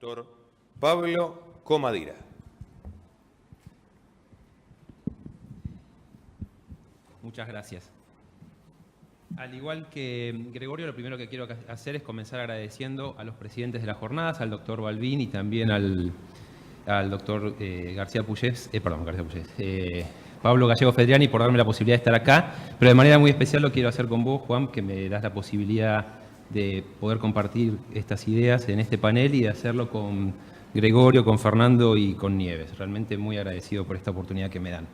doctor Pablo Comadira. Muchas gracias. Al igual que Gregorio, lo primero que quiero hacer es comenzar agradeciendo a los presidentes de las jornadas, al doctor Balbín y también al doctor Pablo Gallego Fedriani por darme la posibilidad de estar acá, pero de manera muy especial lo quiero hacer con vos, Juan, que me das la posibilidad de poder compartir estas ideas en este panel y de hacerlo con Gregorio, con Fernando y con Nieves. Realmente muy agradecido por esta oportunidad que me dan.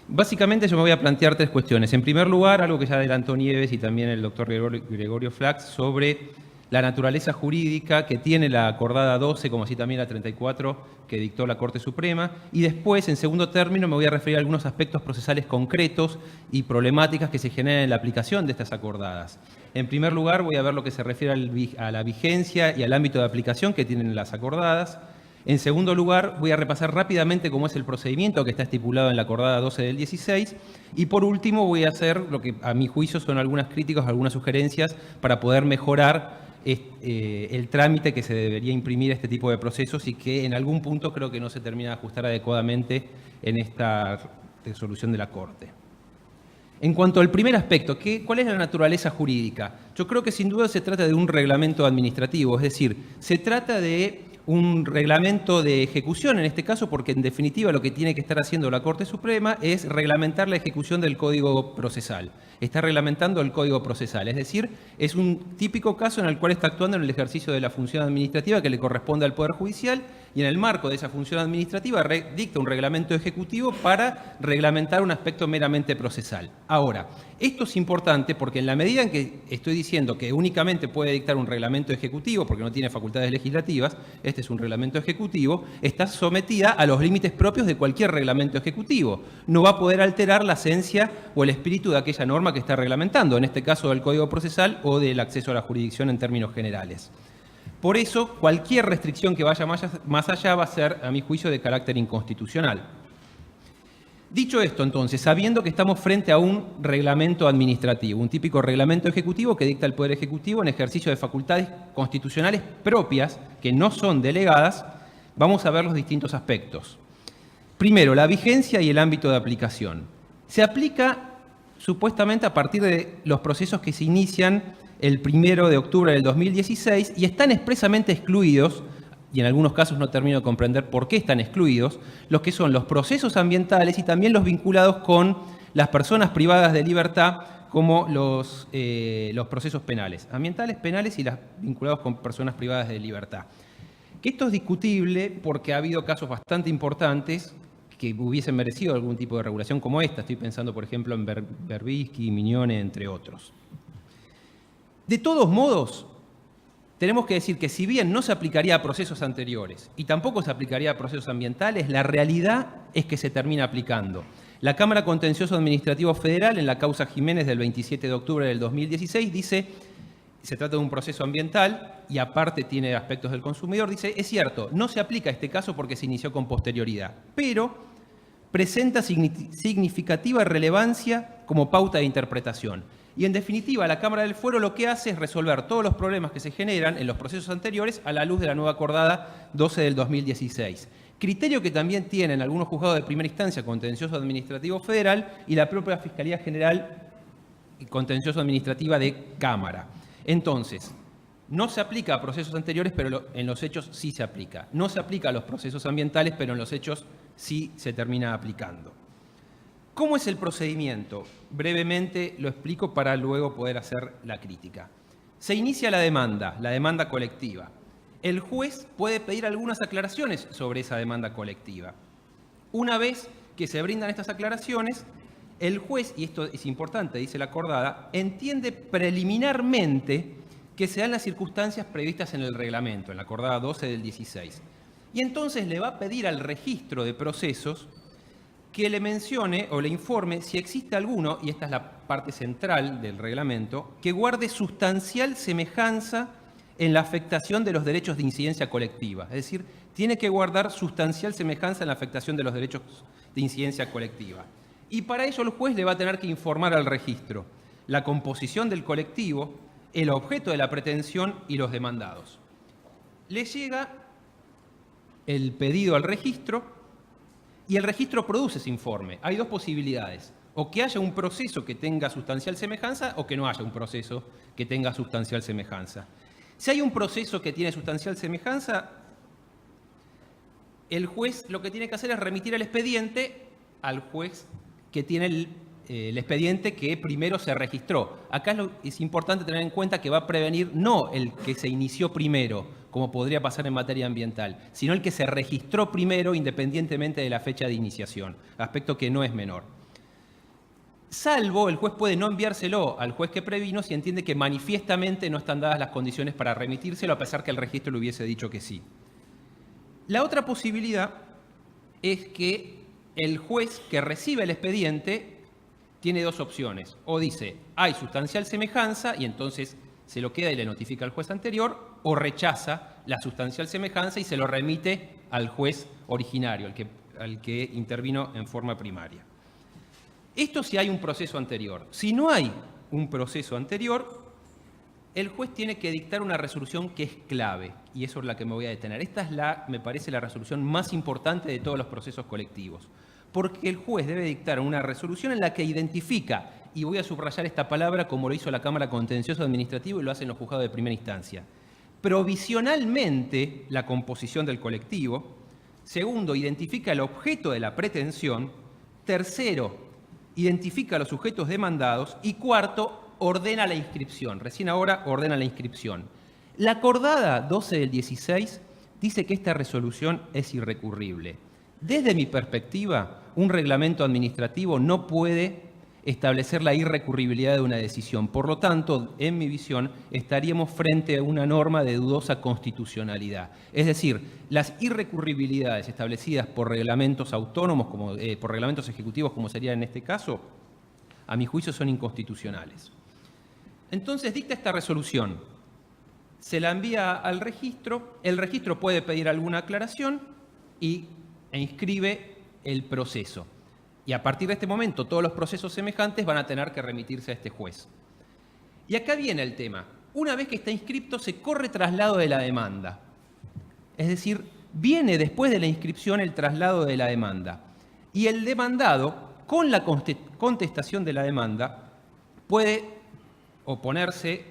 Básicamente yo me voy a plantear tres cuestiones. En primer lugar, algo que ya adelantó Nieves y también el doctor Gregorio Flax, sobre la naturaleza jurídica que tiene la acordada 12, como así también la 34 que dictó la Corte Suprema. Y después, en segundo término, me voy a referir a algunos aspectos procesales concretos y problemáticas que se generan en la aplicación de estas acordadas. En primer lugar, voy a ver lo que se refiere a la vigencia y al ámbito de aplicación que tienen las acordadas. En segundo lugar, voy a repasar rápidamente cómo es el procedimiento que está estipulado en la acordada 12 del 16. Y por último, voy a hacer lo que a mi juicio son algunas críticas, algunas sugerencias para poder mejorar el trámite que se debería imprimir a este tipo de procesos y que en algún punto creo que no se termina de ajustar adecuadamente en esta resolución de la Corte. En cuanto al primer aspecto, ¿cuál es la naturaleza jurídica? Yo creo que sin duda se trata de un reglamento administrativo, es decir, se trata de un reglamento de ejecución, en este caso, porque en definitiva lo que tiene que estar haciendo la Corte Suprema es reglamentar la ejecución del Código Procesal. Está reglamentando el Código Procesal, es decir, es un típico caso en el cual está actuando en el ejercicio de la función administrativa que le corresponde al Poder Judicial y en el marco de esa función administrativa dicta un reglamento ejecutivo para reglamentar un aspecto meramente procesal. Ahora, esto es importante porque en la medida en que estoy diciendo que únicamente puede dictar un reglamento ejecutivo porque no tiene facultades legislativas, este es un reglamento ejecutivo, está sometida a los límites propios de cualquier reglamento ejecutivo. No va a poder alterar la esencia o el espíritu de aquella norma que está reglamentando, en este caso del Código Procesal o del acceso a la jurisdicción en términos generales. Por eso, cualquier restricción que vaya más allá va a ser, a mi juicio, de carácter inconstitucional. Dicho esto, entonces, sabiendo que estamos frente a un reglamento administrativo, un típico reglamento ejecutivo que dicta el Poder Ejecutivo en ejercicio de facultades constitucionales propias, que no son delegadas, vamos a ver los distintos aspectos. Primero, la vigencia y el ámbito de aplicación. Se aplica supuestamente a partir de los procesos que se inician el 1 de octubre del 2016 y están expresamente excluidos, y en algunos casos no termino de comprender por qué están excluidos, los que son los procesos ambientales y también los vinculados con las personas privadas de libertad, como los procesos penales, ambientales, penales y las vinculados con personas privadas de libertad. Que esto es discutible porque ha habido casos bastante importantes que hubiesen merecido algún tipo de regulación como esta. Estoy pensando, por ejemplo, en Berbisky, Mignone, entre otros. De todos modos, tenemos que decir que si bien no se aplicaría a procesos anteriores y tampoco se aplicaría a procesos ambientales, la realidad es que se termina aplicando. La Cámara Contencioso Administrativo Federal, en la causa Jiménez del 27 de octubre del 2016, dice, se trata de un proceso ambiental y aparte tiene aspectos del consumidor, dice, es cierto, no se aplica este caso porque se inició con posterioridad, pero presenta significativa relevancia como pauta de interpretación. Y en definitiva, la Cámara del Fuero lo que hace es resolver todos los problemas que se generan en los procesos anteriores a la luz de la nueva acordada 12 del 2016. Criterio que también tienen algunos juzgados de primera instancia, Contencioso Administrativo Federal, y la propia Fiscalía General Contencioso Administrativa de Cámara. Entonces, no se aplica a procesos anteriores, pero en los hechos sí se aplica. No se aplica a los procesos ambientales, pero en los hechos sí se termina aplicando. ¿Cómo es el procedimiento? Brevemente lo explico para luego poder hacer la crítica. Se inicia la demanda colectiva. El juez puede pedir algunas aclaraciones sobre esa demanda colectiva. Una vez que se brindan estas aclaraciones, el juez, y esto es importante, dice la acordada, entiende preliminarmente que se dan las circunstancias previstas en el reglamento, en la acordada 12 del 16. Y entonces le va a pedir al registro de procesos que le mencione o le informe si existe alguno, y esta es la parte central del reglamento, que guarde sustancial semejanza en la afectación de los derechos de incidencia colectiva. Es decir, tiene que guardar sustancial semejanza en la afectación de los derechos de incidencia colectiva. Y para ello el juez le va a tener que informar al registro la composición del colectivo, el objeto de la pretensión y los demandados. Le llega el pedido al registro y el registro produce ese informe. Hay dos posibilidades: o que haya un proceso que tenga sustancial semejanza o que no haya un proceso que tenga sustancial semejanza. Si hay un proceso que tiene sustancial semejanza, el juez lo que tiene que hacer es remitir el expediente al juez que tiene el expediente que primero se registró. Acá es importante tener en cuenta que va a prevenir no el que se inició primero, como podría pasar en materia ambiental, sino el que se registró primero independientemente de la fecha de iniciación, aspecto que no es menor. Salvo, el juez puede no enviárselo al juez que previno si entiende que manifiestamente no están dadas las condiciones para remitírselo, a pesar que el registro le hubiese dicho que sí. La otra posibilidad es que el juez que recibe el expediente tiene dos opciones. O dice, hay sustancial semejanza, y entonces se lo queda y le notifica al juez anterior, o rechaza la sustancial semejanza y se lo remite al juez originario, al que intervino en forma primaria. Esto si hay un proceso anterior. Si no hay un proceso anterior, el juez tiene que dictar una resolución que es clave, y eso es la que me voy a detener. Esta es me parece, la resolución más importante de todos los procesos colectivos, porque el juez debe dictar una resolución en la que identifica, y voy a subrayar esta palabra como lo hizo la Cámara Contencioso Administrativo y lo hacen los juzgados de primera instancia, provisionalmente la composición del colectivo. Segundo, identifica el objeto de la pretensión. Tercero, identifica a los sujetos demandados. Y cuarto, ordena la inscripción. Recién ahora ordena la inscripción. La acordada 12 del 16 dice que esta resolución es irrecurrible. Desde mi perspectiva, un reglamento administrativo no puede establecer la irrecurribilidad de una decisión. Por lo tanto, en mi visión, estaríamos frente a una norma de dudosa constitucionalidad. Es decir, las irrecurribilidades establecidas por reglamentos autónomos, por reglamentos ejecutivos, como sería en este caso, a mi juicio son inconstitucionales. Entonces, dicta esta resolución, se la envía al registro, el registro puede pedir alguna aclaración e inscribe el proceso. Y a partir de este momento, todos los procesos semejantes van a tener que remitirse a este juez. Y acá viene el tema. Una vez que está inscripto, se corre traslado de la demanda. Es decir, viene después de la inscripción el traslado de la demanda. Y el demandado, con la contestación de la demanda, puede oponerse,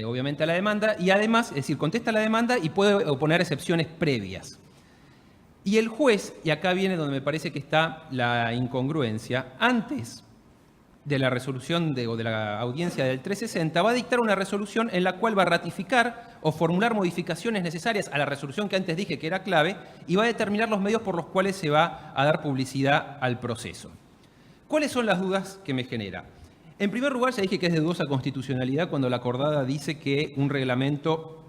obviamente, a la demanda y además, es decir, contesta la demanda y puede oponer excepciones previas. Y el juez, y acá viene donde me parece que está la incongruencia, antes de la resolución o de la audiencia del 360, va a dictar una resolución en la cual va a ratificar o formular modificaciones necesarias a la resolución que antes dije que era clave y va a determinar los medios por los cuales se va a dar publicidad al proceso. ¿Cuáles son las dudas que me genera? En primer lugar, ya dije que es de dudosa constitucionalidad cuando la acordada dice que un reglamento,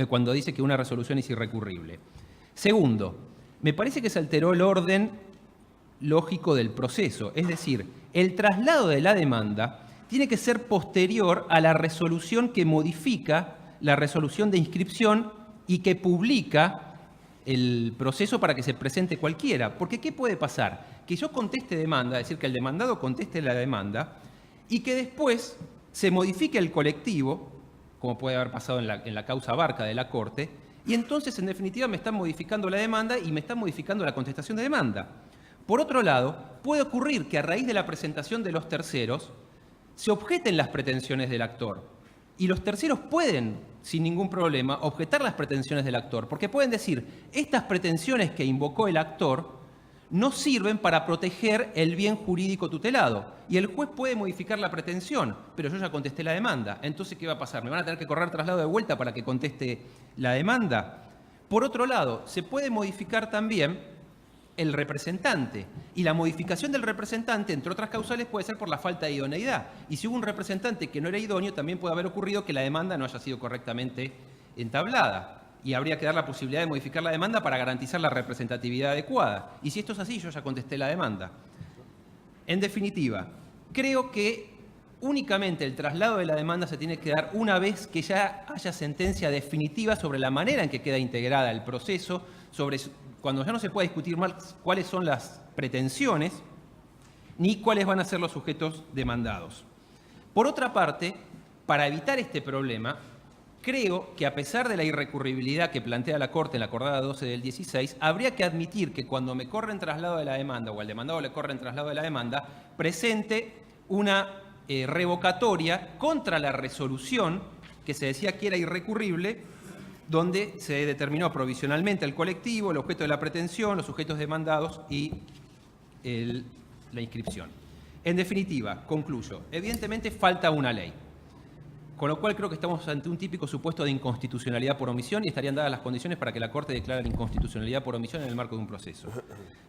cuando dice que una resolución es irrecurrible. Segundo, me parece que se alteró el orden lógico del proceso. Es decir, el traslado de la demanda tiene que ser posterior a la resolución que modifica la resolución de inscripción y que publica el proceso para que se presente cualquiera. Porque ¿qué puede pasar? Que yo conteste demanda, es decir, que el demandado conteste la demanda y que después se modifique el colectivo, como puede haber pasado en la causa Barca de la Corte, y entonces, en definitiva, me están modificando la demanda y me están modificando la contestación de demanda. Por otro lado, puede ocurrir que a raíz de la presentación de los terceros se objeten las pretensiones del actor. Y los terceros pueden, sin ningún problema, objetar las pretensiones del actor, porque pueden decir, estas pretensiones que invocó el actor no sirven para proteger el bien jurídico tutelado. Y el juez puede modificar la pretensión, pero yo ya contesté la demanda. Entonces, ¿qué va a pasar? ¿Me van a tener que correr traslado de vuelta para que conteste la demanda? Por otro lado, se puede modificar también el representante. Y la modificación del representante, entre otras causales, puede ser por la falta de idoneidad. Y si hubo un representante que no era idóneo, también puede haber ocurrido que la demanda no haya sido correctamente entablada. Y habría que dar la posibilidad de modificar la demanda para garantizar la representatividad adecuada. Y si esto es así, yo ya contesté la demanda. En definitiva, creo que únicamente el traslado de la demanda se tiene que dar una vez que ya haya sentencia definitiva sobre la manera en que queda integrada el proceso, cuando ya no se pueda discutir más cuáles son las pretensiones ni cuáles van a ser los sujetos demandados. Por otra parte, para evitar este problema, creo que a pesar de la irrecurribilidad que plantea la Corte en la acordada 12 del 16, habría que admitir que cuando me corren traslado de la demanda o al demandado le corren traslado de la demanda, presente una revocatoria contra la resolución que se decía que era irrecurrible, donde se determinó provisionalmente el colectivo, el objeto de la pretensión, los sujetos demandados y la inscripción. En definitiva, concluyo, evidentemente falta una ley, con lo cual creo que estamos ante un típico supuesto de inconstitucionalidad por omisión y estarían dadas las condiciones para que la Corte declare la inconstitucionalidad por omisión en el marco de un proceso.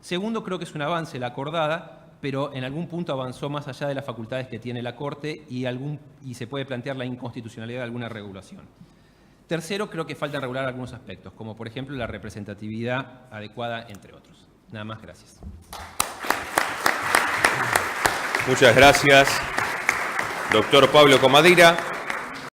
Segundo, creo que es un avance la acordada, pero en algún punto avanzó más allá de las facultades que tiene la Corte y se puede plantear la inconstitucionalidad de alguna regulación. Tercero, creo que falta regular algunos aspectos, como por ejemplo la representatividad adecuada, entre otros. Nada más, gracias. Muchas gracias, doctor Pablo Comadira.